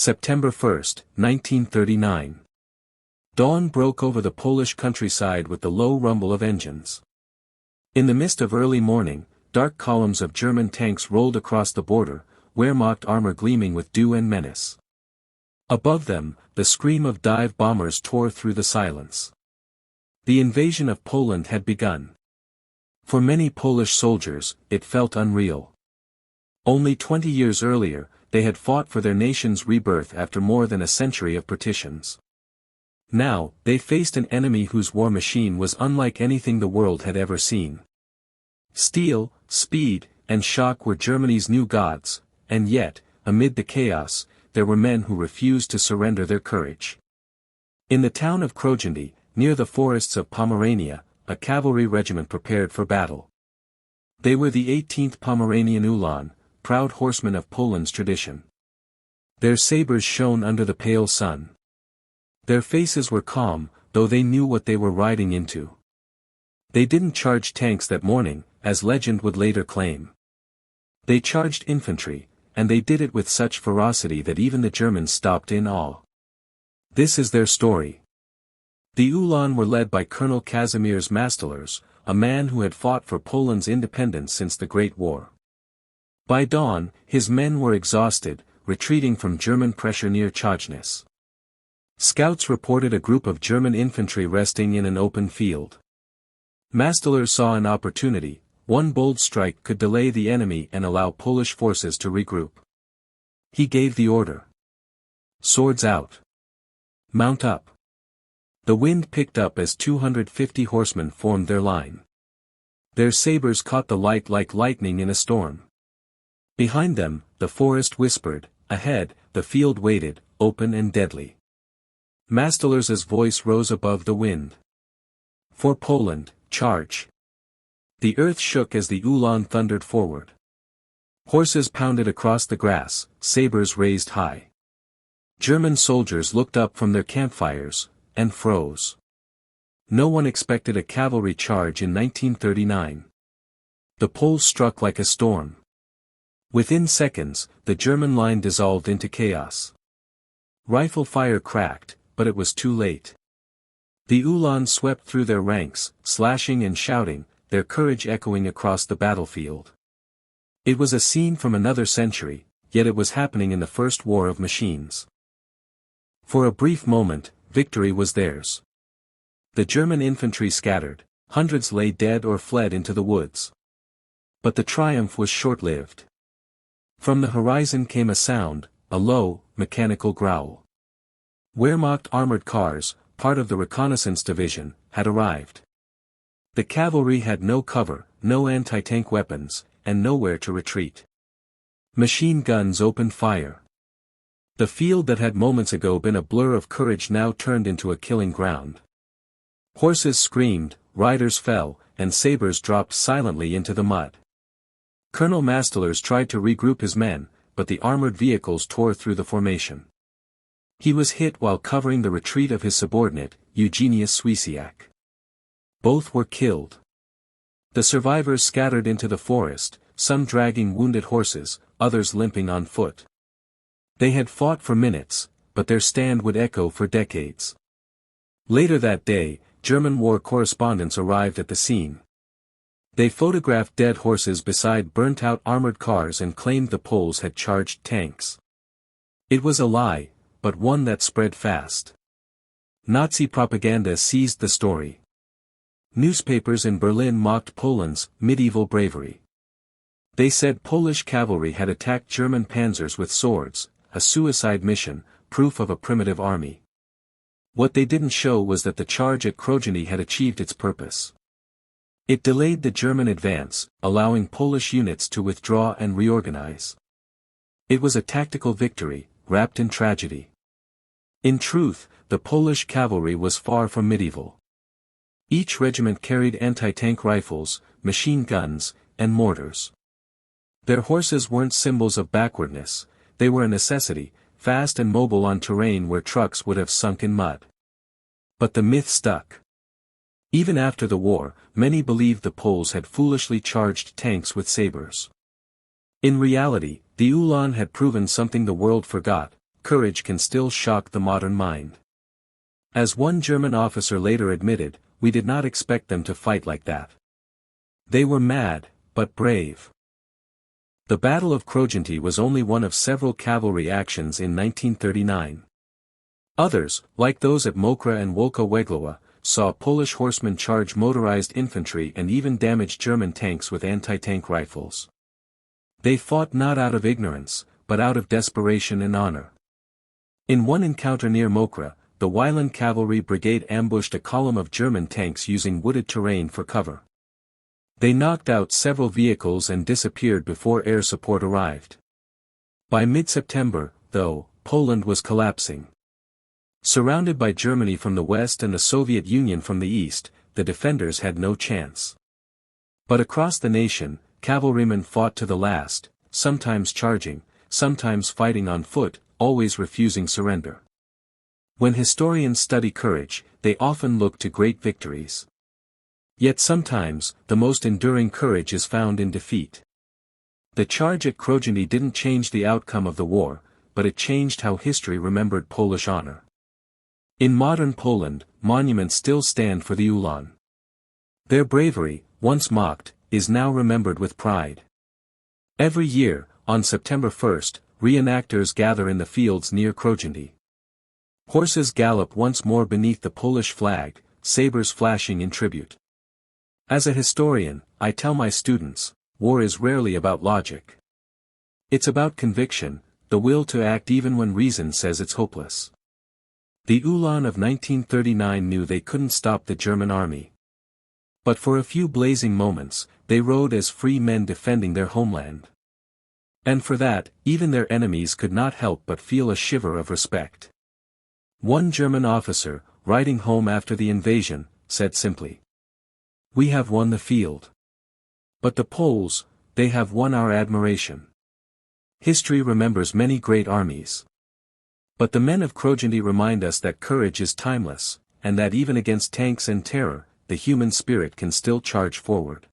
September 1, 1939. Dawn broke over the Polish countryside with the low rumble of engines. In the mist of early morning, dark columns of German tanks rolled across the border, Wehrmacht armor gleaming with dew and menace. Above them, the scream of dive bombers tore through the silence. The invasion of Poland had begun. For many Polish soldiers, it felt unreal. Only 20 years earlier, they had fought for their nation's rebirth after more than a century of partitions. Now, they faced an enemy whose war machine was unlike anything the world had ever seen. Steel, speed, and shock were Germany's new gods, and yet, amid the chaos, there were men who refused to surrender their courage. In the town of Krojanty, near the forests of Pomerania, a cavalry regiment prepared for battle. They were the 18th Pomeranian Uhlans, proud horsemen of Poland's tradition. Their sabers shone under the pale sun. Their faces were calm, though they knew what they were riding into. They didn't charge tanks that morning, as legend would later claim. They charged infantry, and they did it with such ferocity that even the Germans stopped in awe. This is their story. The Uhlans were led by Colonel Kazimierz Mastalers, a man who had fought for Poland's independence since the Great War. By dawn, his men were exhausted, retreating from German pressure near Chojnice. Scouts reported a group of German infantry resting in an open field. Mastalers saw an opportunity. One bold strike could delay the enemy and allow Polish forces to regroup. He gave the order. Swords out. Mount up. The wind picked up as 250 horsemen formed their line. Their sabers caught the light like lightning in a storm. Behind them, the forest whispered, ahead, the field waited, open and deadly. Mastalers' voice rose above the wind. For Poland, charge. The earth shook as the Uhlans thundered forward. Horses pounded across the grass, sabers raised high. German soldiers looked up from their campfires, and froze. No one expected a cavalry charge in 1939. The Poles struck like a storm. Within seconds, the German line dissolved into chaos. Rifle fire cracked, but it was too late. The Uhlans swept through their ranks, slashing and shouting, their courage echoing across the battlefield. It was a scene from another century, yet it was happening in the First War of Machines. For a brief moment, victory was theirs. The German infantry scattered, hundreds lay dead or fled into the woods. But the triumph was short-lived. From the horizon came a sound, a low, mechanical growl. Wehrmacht armored cars, part of the reconnaissance division, had arrived. The cavalry had no cover, no anti-tank weapons, and nowhere to retreat. Machine guns opened fire. The field that had moments ago been a blur of courage now turned into a killing ground. Horses screamed, riders fell, and sabers dropped silently into the mud. Colonel Mastalers tried to regroup his men, but the armored vehicles tore through the formation. He was hit while covering the retreat of his subordinate, Eugeniusz Swiesiak. Both were killed. The survivors scattered into the forest, some dragging wounded horses, others limping on foot. They had fought for minutes, but their stand would echo for decades. Later that day, German war correspondents arrived at the scene. They photographed dead horses beside burnt-out armored cars and claimed the Poles had charged tanks. It was a lie, but one that spread fast. Nazi propaganda seized the story. Newspapers in Berlin mocked Poland's medieval bravery. They said Polish cavalry had attacked German panzers with swords, a suicide mission, proof of a primitive army. What they didn't show was that the charge at Krojanty had achieved its purpose. It delayed the German advance, allowing Polish units to withdraw and reorganize. It was a tactical victory, wrapped in tragedy. In truth, the Polish cavalry was far from medieval. Each regiment carried anti-tank rifles, machine guns, and mortars. Their horses weren't symbols of backwardness, they were a necessity, fast and mobile on terrain where trucks would have sunk in mud. But the myth stuck. Even after the war, many believed the Poles had foolishly charged tanks with sabers. In reality, the Uhlans had proven something the world forgot: courage can still shock the modern mind. As one German officer later admitted, we did not expect them to fight like that. They were mad, but brave. The Battle of Krojanty was only one of several cavalry actions in 1939. Others, like those at Mokra and Wielka Weglowa, saw Polish horsemen charge motorized infantry and even damage German tanks with anti-tank rifles. They fought not out of ignorance, but out of desperation and honor. In one encounter near Mokra, the Uhlans cavalry brigade ambushed a column of German tanks using wooded terrain for cover. They knocked out several vehicles and disappeared before air support arrived. By mid-September, though, Poland was collapsing. Surrounded by Germany from the west and the Soviet Union from the east, the defenders had no chance. But across the nation, cavalrymen fought to the last, sometimes charging, sometimes fighting on foot, always refusing surrender. When historians study courage, they often look to great victories. Yet sometimes, the most enduring courage is found in defeat. The charge at Krojanty didn't change the outcome of the war, but it changed how history remembered Polish honor. In modern Poland, monuments still stand for the Uhlans. Their bravery, once mocked, is now remembered with pride. Every year, on September 1st, reenactors gather in the fields near Krojanty. Horses gallop once more beneath the Polish flag, sabers flashing in tribute. As a historian, I tell my students, war is rarely about logic. It's about conviction, the will to act even when reason says it's hopeless. The Uhlans of 1939 knew they couldn't stop the German army. But for a few blazing moments, they rode as free men defending their homeland. And for that, even their enemies could not help but feel a shiver of respect. One German officer, riding home after the invasion, said simply, "We have won the field. But the Poles, they have won our admiration." History remembers many great armies. But the men of Krojanty remind us that courage is timeless, and that even against tanks and terror, the human spirit can still charge forward.